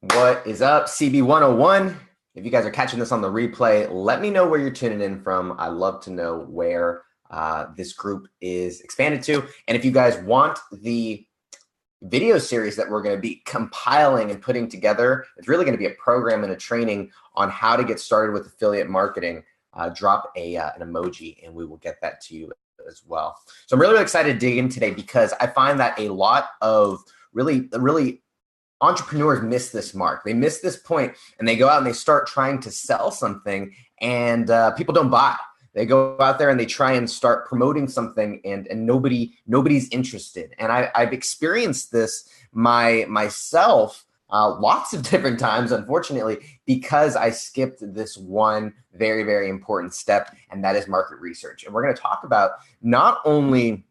What is up, CB 101? If you guys are catching this on the replay, let me know where you're tuning in from. I'd love to know where this group is expanded to. And if you guys want the video series that we're going to be compiling and putting together, it's really going to be a program and a training on how to get started with affiliate marketing. Drop an emoji and we will get that to you as well. So I'm really excited to dig in today because I find that a lot of really entrepreneurs miss this mark. They miss this point and they go out and they start trying to sell something and people don't buy. They go out there and they try and start promoting something and nobody's interested. And I've experienced this myself lots of different times, unfortunately, because I skipped this one very, very important step, and that is market research. And we're going to talk about not only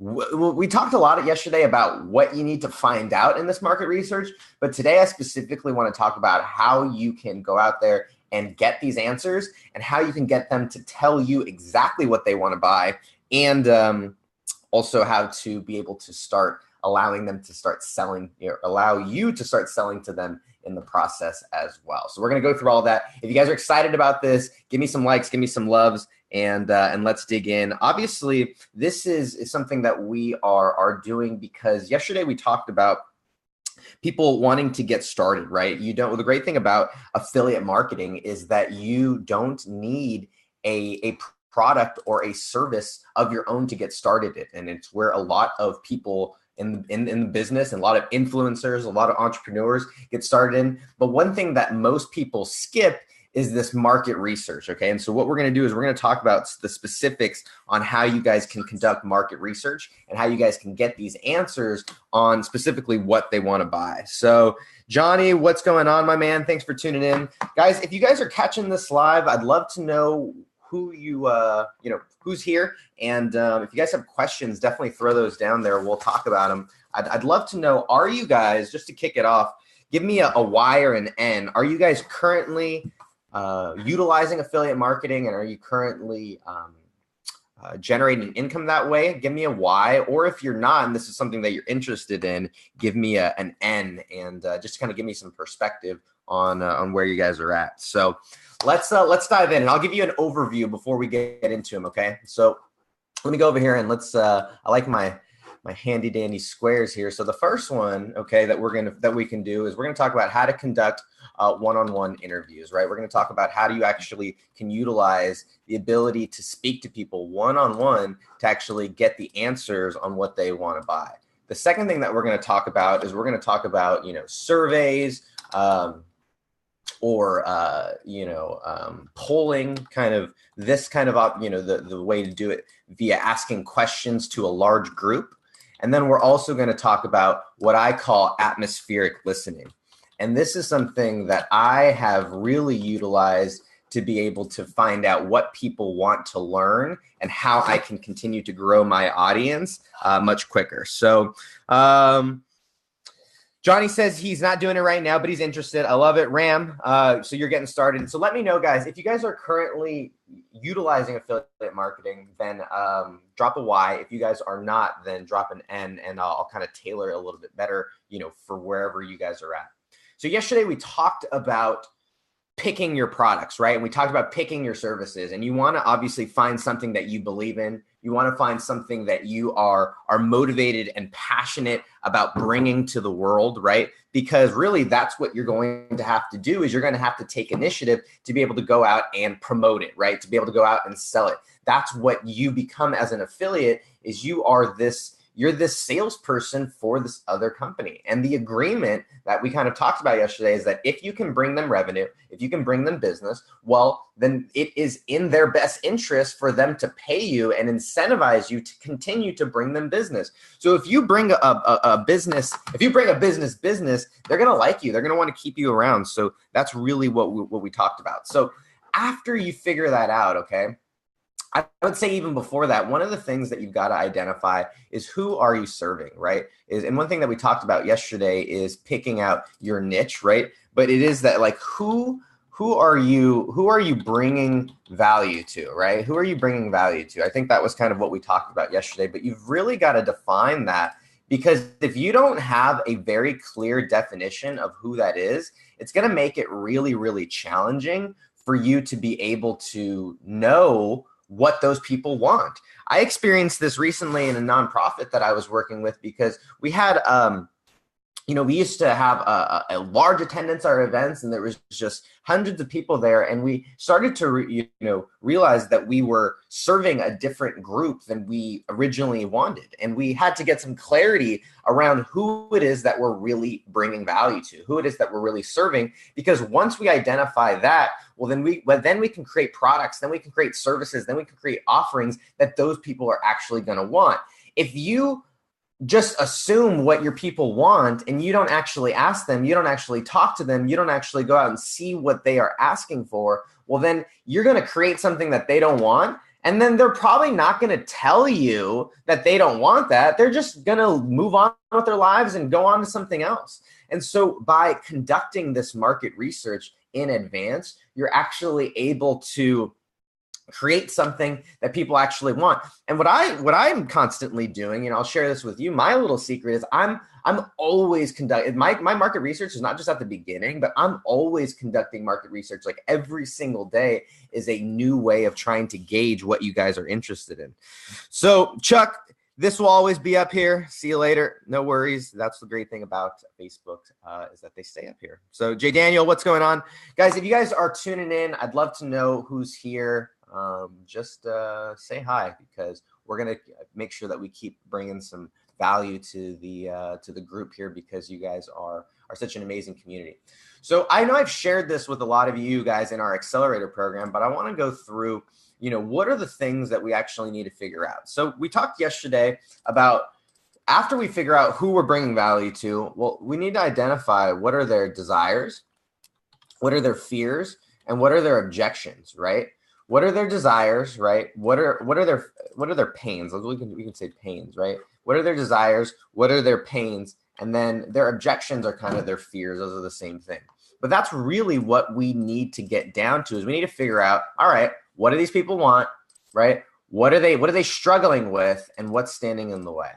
we talked a lot yesterday about what you need to find out in this market research, but today I specifically want to talk about how you can go out there and get these answers and how you can get them to tell you exactly what they want to buy, and also how to be able to start allowing them to start selling, allow you to start selling to them in the process as well. So we're going to go through all of that. If you guys are excited about this, give me some likes, give me some loves, and let's dig in. Obviously, this is something that we are doing because yesterday we talked about people wanting to get started, right? The great thing about affiliate marketing is that you don't need a product or a service of your own to get started in. And it's where a lot of people in the business and a lot of influencers, a lot of entrepreneurs get started in. But one thing that most people skip is this market research, okay? And so what we're going to do is we're going to talk about the specifics on how you guys can conduct market research and how you guys can get these answers on specifically what they want to buy. So Johnny, what's going on, my man? Thanks for tuning in. Guys, if you guys are catching this live, I'd love to know who who's here. And if you guys have questions, definitely throw those down there. We'll talk about them. I'd love to know, are you guys, just to kick it off, give me a Y or an N. Are you guys currently utilizing affiliate marketing, and are you currently generating income that way? Give me a Y, or if you're not, and this is something that you're interested in, give me an N, and just kind of give me some perspective on where you guys are at. So let's dive in, and I'll give you an overview before we get into them. Okay, so let me go over here and let's. I like my handy dandy squares here. So the first one, okay, that we can do is we're gonna talk about how to conduct one-on-one interviews, right? We're going to talk about how do you actually can utilize the ability to speak to people one-on-one to actually get the answers on what they want to buy. The second thing that we're going to talk about is we're going to talk about, surveys, polling, kind of this kind of, the way to do it via asking questions to a large group. And then we're also going to talk about what I call atmospheric listening. And this is something that I have really utilized to be able to find out what people want to learn and how I can continue to grow my audience much quicker. So Johnny says he's not doing it right now, but he's interested. I love it. Ram, so you're getting started. So let me know, guys, if you guys are currently utilizing affiliate marketing, then drop a Y. If you guys are not, then drop an N, and I'll kind of tailor it a little bit better, for wherever you guys are at. So yesterday we talked about picking your products, right? And we talked about picking your services, and you want to obviously find something that you believe in. You want to find something that you are motivated and passionate about bringing to the world, right? Because really that's what you're going to have to do, is you're going to have to take initiative to be able to go out and promote it, right? To be able to go out and sell it. That's what you become as an affiliate, is you're this salesperson for this other company. And the agreement that we kind of talked about yesterday is that if you can bring them revenue, if you can bring them business, well, then it is in their best interest for them to pay you and incentivize you to continue to bring them business. So if you bring a business, they're going to like you. They're going to want to keep you around. So that's really what we talked about. So after you figure that out, okay, I would say even before that, one of the things that you've got to identify is who are you serving, right? And one thing that we talked about yesterday is picking out your niche, right? But it is that, like, who are you bringing value to, right? Who are you bringing value to? I think that was kind of what we talked about yesterday, but you've really got to define that Because if you don't have a very clear definition of who that is, it's going to make it really, really challenging for you to be able to know what those people want. I experienced this recently in a nonprofit that I was working with, because we had, we used to have a large attendance at our events, and there was just hundreds of people there. And we started to, realize that we were serving a different group than we originally wanted. And we had to get some clarity around who it is that we're really bringing value to, who it is that we're really serving. Because once we identify that, then we can create products, then we can create services, then we can create offerings that those people are actually going to want. If you just assume what your people want and you don't actually ask them, you don't actually talk to them, you don't actually go out and see what they are asking for, well, then you're going to create something that they don't want. And then they're probably not going to tell you that they don't want that. They're just going to move on with their lives and go on to something else. And so by conducting this market research in advance, you're actually able to create something that people actually want. And what I'm constantly doing, and I'll share this with you, my little secret is I'm always conducting my market research is not just at the beginning, but I'm always conducting market research. Like every single day is a new way of trying to gauge what you guys are interested in. So Chuck, this will always be up here. See you later. No worries. That's the great thing about Facebook is that they stay up here. So Jay Daniel, what's going on? Guys, if you guys are tuning in, I'd love to know who's here. Just say hi, because we're going to make sure that we keep bringing some value to the group here, because you guys are such an amazing community. So I know I've shared this with a lot of you guys in our accelerator program, but I want to go through, what are the things that we actually need to figure out. So we talked yesterday about, after we figure out who we're bringing value to, well, we need to identify what are their desires, what are their fears, and what are their objections, right? What are their desires, right? What are their pains? We can say pains, right? What are their desires? What are their pains? And then their objections are kind of their fears. Those are the same thing. But that's really what we need to get down to, is we need to figure out, all right, what do these people want, right? What are they struggling with, and what's standing in the way?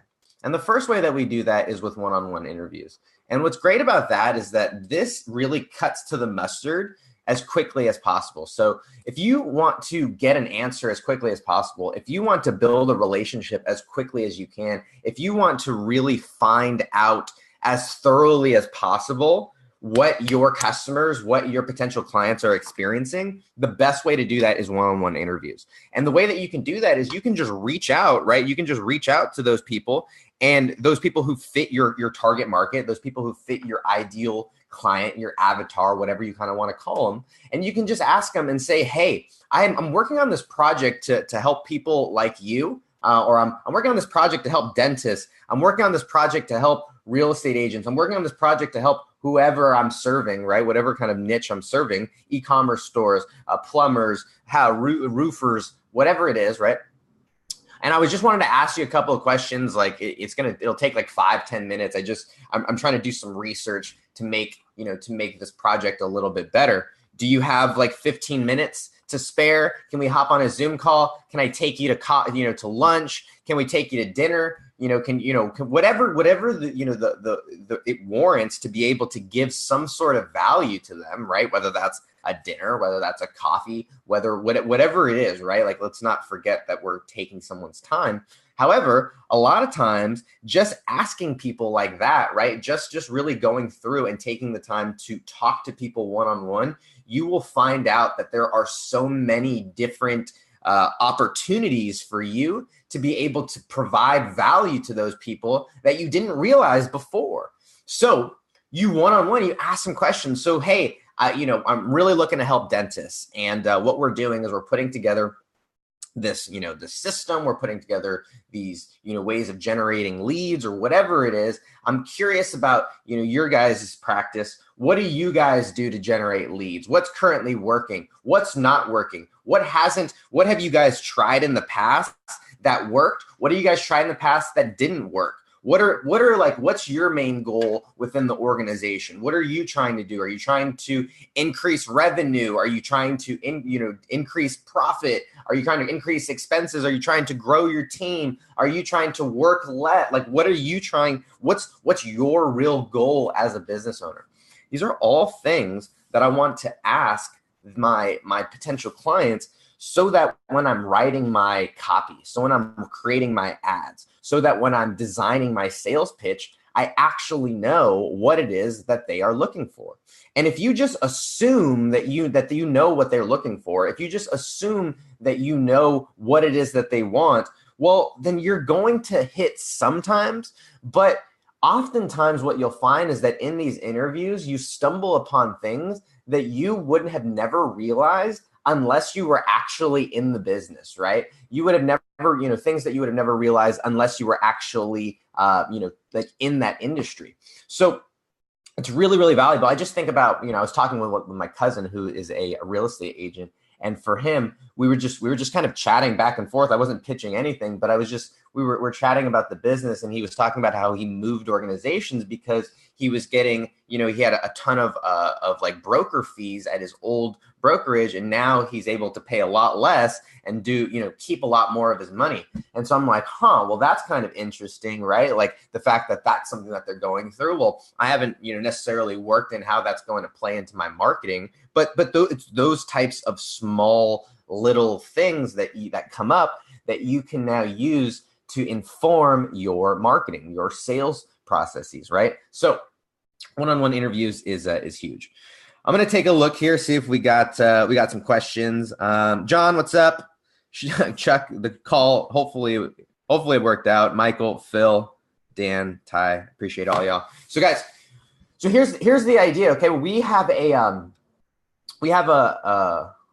And the first way that we do that is with one-on-one interviews. And what's great about that is that this really cuts to the mustard as quickly as possible. So if you want to get an answer as quickly as possible, if you want to build a relationship as quickly as you can, if you want to really find out as thoroughly as possible what your customers, what your potential clients are experiencing, the best way to do that is one-on-one interviews. And the way that you can do that is you can just reach out, right? You can just reach out to those people, and those people who fit your target market, those people who fit your ideal client, your avatar, whatever you kind of want to call them. And you can just ask them and say, hey, I'm working on this project to help people like you, or I'm working on this project to help dentists. I'm working on this project to help real estate agents. I'm working on this project to help whoever I'm serving, right? Whatever kind of niche I'm serving, e-commerce stores, plumbers, roofers, whatever it is, right? And I was just wanted to ask you a couple of questions. Like it'll take like 5-10 minutes. I'm trying to do some research to make this project a little bit better. Do you have like 15 minutes to spare? Can we hop on a Zoom call? Can I take you to lunch? Can we take you to dinner? Whatever it warrants to be able to give some sort of value to them, right? Whether that's a dinner, whether that's a coffee, whatever it is, right? Like, let's not forget that we're taking someone's time. However, a lot of times just asking people like that, right? Just really going through and taking the time to talk to people one-on-one, you will find out that there are so many different opportunities for you to be able to provide value to those people that you didn't realize before. So you one-on-one, you ask some questions. So, hey, I'm really looking to help dentists. And what we're doing is we're putting together this system. We're putting together these, ways of generating leads or whatever it is. I'm curious about, your guys' practice. What do you guys do to generate leads? What's currently working? What's not working? What have you guys tried in the past that worked? What have you guys tried in the past that didn't work? what's your main goal within the organization? What are you trying to do? Are you trying to increase revenue? Are you trying to increase profit? Are you trying to increase expenses? Are you trying to grow your team? Are you trying to work less? Like, what are you trying? What's your real goal as a business owner? These are all things that I want to ask my potential clients, so that when I'm writing my copy, so when I'm creating my ads, so that when I'm designing my sales pitch, I actually know what it is that they are looking for. And if you just assume that you know what they're looking for, if you just assume that you know what it is that they want, well, then you're going to hit sometimes. But oftentimes what you'll find is that in these interviews, you stumble upon things that you wouldn't have never realized unless you were actually in the business, right? You would have never, things that you would have never realized unless you were actually, like in that industry. So it's really, really valuable. I just think about, I was talking with my cousin who is a real estate agent. And for him, we were just kind of chatting back and forth. I wasn't pitching anything, but we were chatting about the business, and he was talking about how he moved organizations because he was getting, he had a ton of like broker fees at his old brokerage, and now he's able to pay a lot less and keep a lot more of his money. And so I'm like, well, that's kind of interesting, right? Like the fact that that's something that they're going through. Well, I haven't, necessarily worked in how that's going to play into my marketing, but it's those types of small little things that come up that you can now use to inform your marketing, your sales processes, right? So one-on-one interviews is huge. I'm going to take a look here, see if we got some questions. John, what's up? Chuck, the call, hopefully it worked out. Michael, Phil, Dan, Ty, appreciate all y'all. So guys, here's the idea. Okay, we have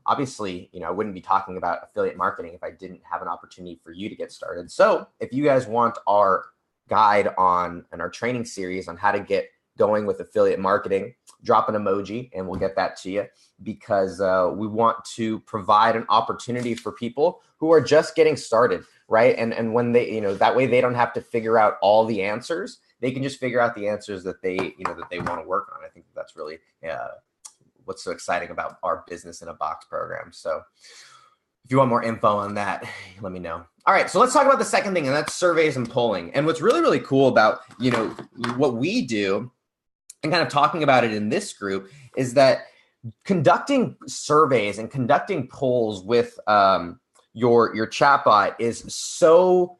obviously, I wouldn't be talking about affiliate marketing if I didn't have an opportunity for you to get started. So if you guys want our guide and our training series on how to get going with affiliate marketing, drop an emoji and we'll get that to you, because we want to provide an opportunity for people who are just getting started, right? And when they, that way they don't have to figure out all the answers. They can just figure out the answers that they want to work on. I think that's really what's so exciting about our Business in a Box program. So if you want more info on that, let me know. All right, so let's talk about the second thing, and that's surveys and polling. And what's really, really cool about, what we do and kind of talking about it in this group is that conducting surveys and conducting polls with your chatbot is so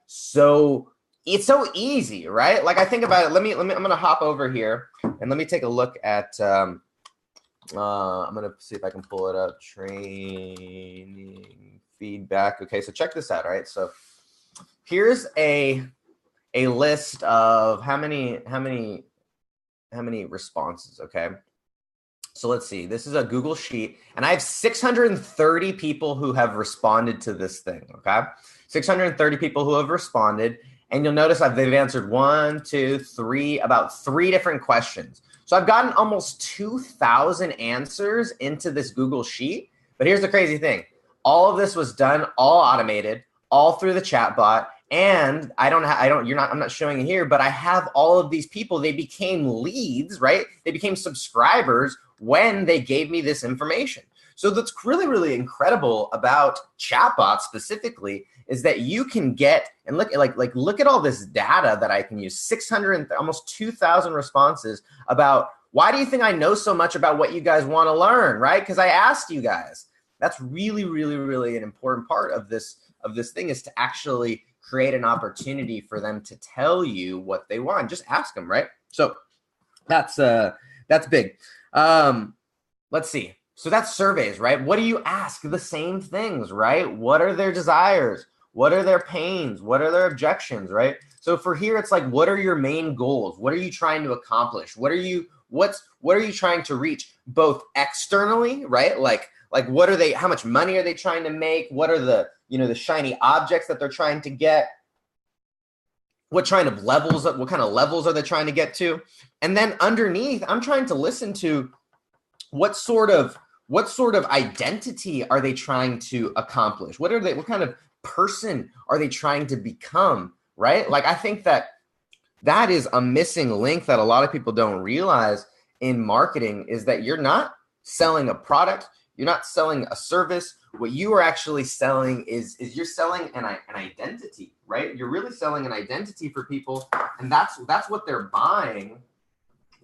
it's so easy, right? Like I think about it. I'm going to hop over here and let me take a look at I'm going to see if I can pull it up. Training feedback. Okay, so check this out. All right, so here's a list of how many responses. Okay, so let's see. This is a Google sheet, and I have 630 people who have responded to this thing. Okay, 630 people who have responded, and you'll notice they've answered about three different questions. So I've gotten almost 2,000 answers into this Google sheet. But here's the crazy thing. All of this was done, all automated, all through the chatbot. And I'm not showing it here, but I have all of these people. They became leads, right? They became subscribers when they gave me this information. So that's really, really incredible about chatbots specifically is that you can get and look at all this data that I can use. 600, almost 2,000 responses about why do you think I know so much about what you guys want to learn, right? Because I asked you guys. That's really, really, really an important part of this thing is to actually create an opportunity for them to tell you what they want. Just ask them, right? So that's big. Let's see. So that's surveys, right? What do you ask? The same things, right? What are their desires? What are their pains? What are their objections, right? So for here, it's like, what are your main goals? What are you trying to accomplish? What are you trying to reach both externally, right? Like what are they, how much money are they trying to make? What are the shiny objects that they're trying to get? What kind of levels are they trying to get to? And then underneath, I'm trying to listen to what sort of identity are they trying to accomplish? What kind of person are they trying to become, right? Like I think that that is a missing link that a lot of people don't realize in marketing, is that you're not selling a product, you're not selling a service. What you are actually selling is you're selling an identity, right? You're really selling an identity for people, and that's what they're buying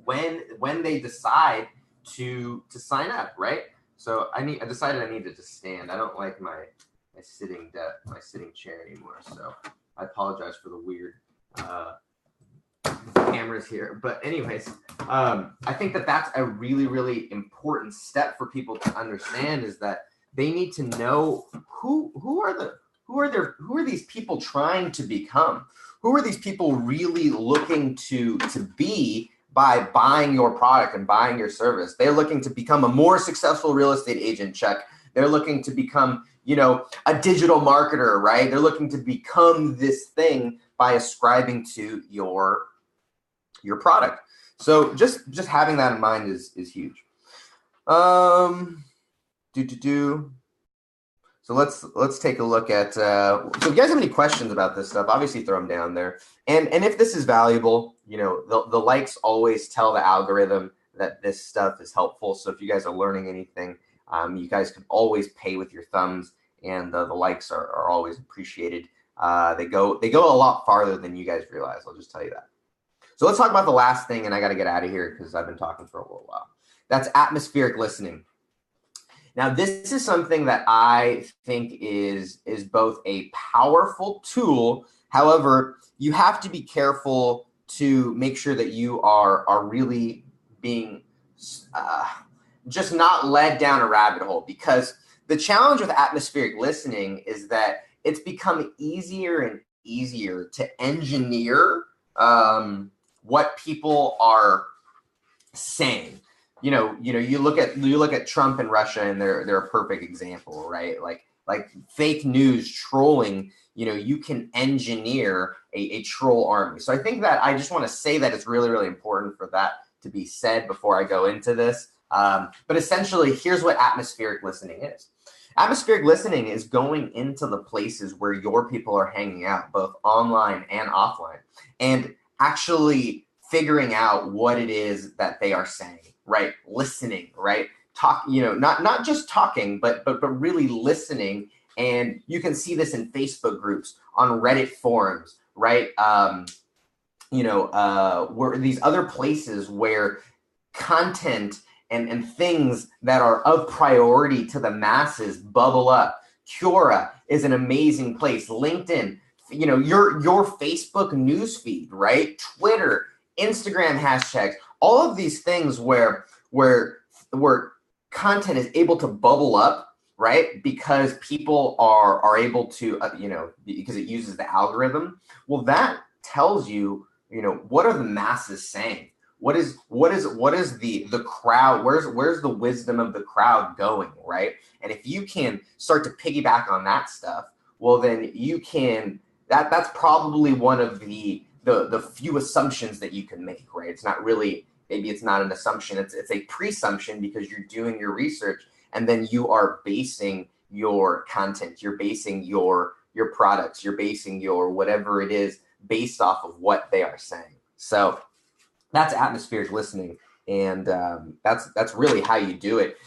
when they decide to sign up, right? So I decided I needed to stand. I don't like my sitting chair anymore, so I apologize for the weird cameras here. But anyways, I think that that's a really, really important step for people to understand, is that they need to know who are these people trying to become? Who are these people really looking to be by buying your product and buying your service? They're looking to become a more successful real estate agent, check. They're looking to become, a digital marketer, right? They're looking to become this thing by ascribing to your product. So just having that in mind is huge. So let's take a look at, so if you guys have any questions about this stuff, obviously throw them down there. And if this is valuable, the likes always tell the algorithm that this stuff is helpful. So if you guys are learning anything, you guys can always pay with your thumbs, and the likes are always appreciated. They go a lot farther than you guys realize. I'll just tell you that. So let's talk about the last thing, and I got to get out of here because I've been talking for a little while. That's atmospheric listening. Now, this is something that I think is both a powerful tool. However, you have to be careful to make sure that you are really being just not led down a rabbit hole, because the challenge with atmospheric listening is that it's become easier and easier to engineer what people are saying. You look at Trump and Russia, and they're a perfect example, right? Like fake news trolling. You can engineer a troll army. So I think that I just want to say that it's really, really important for that to be said before I go into this. But essentially, here's what atmospheric listening is. Atmospheric listening is going into the places where your people are hanging out, both online and offline, and actually figuring out what it is that they are saying, right? Listening, right? Not just talking, but really listening. And you can see this in Facebook groups, on Reddit forums, right? Where these other places where content and things that are of priority to the masses bubble up. Quora is an amazing place. LinkedIn, your Facebook newsfeed, right? Twitter, Instagram hashtags, all of these things where content is able to bubble up, right? Because people are able to, because it uses the algorithm. Well, that tells you, what are the masses saying? What is the crowd? Where's the wisdom of the crowd going, right? And if you can start to piggyback on that stuff, well, then you can. That's probably one of the few assumptions that you can make, right? It's not really, maybe it's not an assumption. It's a presumption, because you're doing your research, and then you are basing your content, you're basing your products, you're basing your whatever it is based off of what they are saying. So that's atmospheric listening, and that's really how you do it.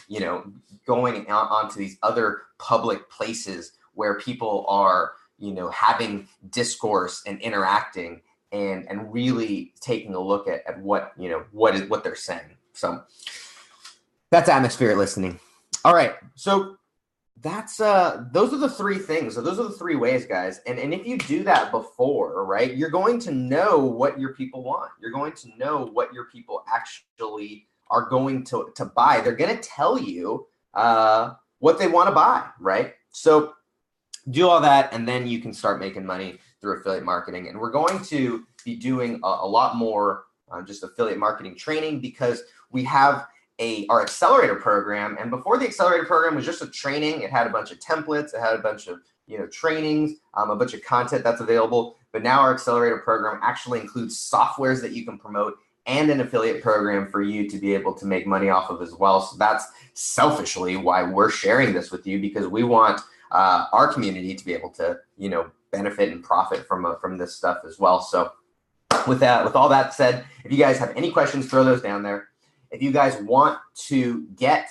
Going onto these other public places where people are, having discourse and interacting, and really taking a look at what they're saying. So that's atmospheric listening. All right, so that's those are the three things. So those are the three ways, guys. And if you do that before, right, you're going to know what your people want. You're going to know what your people actually are going to buy. They're going to tell you what they want to buy, right? So do all that, and then you can start making money through affiliate marketing. And we're going to be doing a lot more just affiliate marketing training, because we have our accelerator program. And before the accelerator program was just a training. It had a bunch of templates. It had a bunch of trainings, a bunch of content that's available. But now our accelerator program actually includes softwares that you can promote, and an affiliate program for you to be able to make money off of as well. So that's selfishly why we're sharing this with you, because we want our community to be able to benefit and profit from this stuff as well. So with all that said, if you guys have any questions, throw those down there. If you guys want to get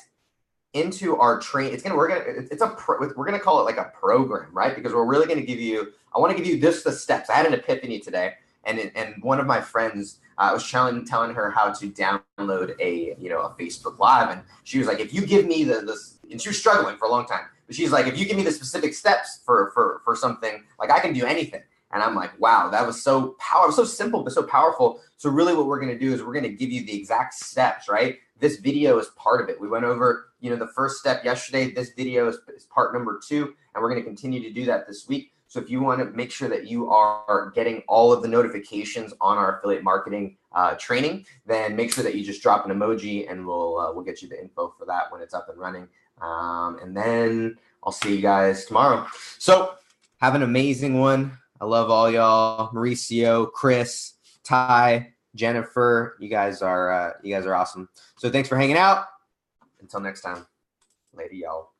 into our train, we're gonna call it like a program, right? Because we're really gonna give you, I want to give you the steps. I had an epiphany today, and one of my friends was telling her how to download a Facebook Live, and she was like, if you give me this, and she was struggling for a long time, but she's like, if you give me the specific steps for something, like I can do anything. And I'm like, wow, that was so simple, but so powerful. So really what we're going to do is we're going to give you the exact steps, right? This video is part of it. We went over, the first step yesterday. This video is part number 2, and we're going to continue to do that this week. So if you want to make sure that you are getting all of the notifications on our affiliate marketing training, then make sure that you just drop an emoji, and we'll get you the info for that when it's up and running. And then I'll see you guys tomorrow. So have an amazing one. I love all y'all. Mauricio, Chris, Ty, Jennifer, you guys are awesome. So thanks for hanging out. Until next time, later, y'all.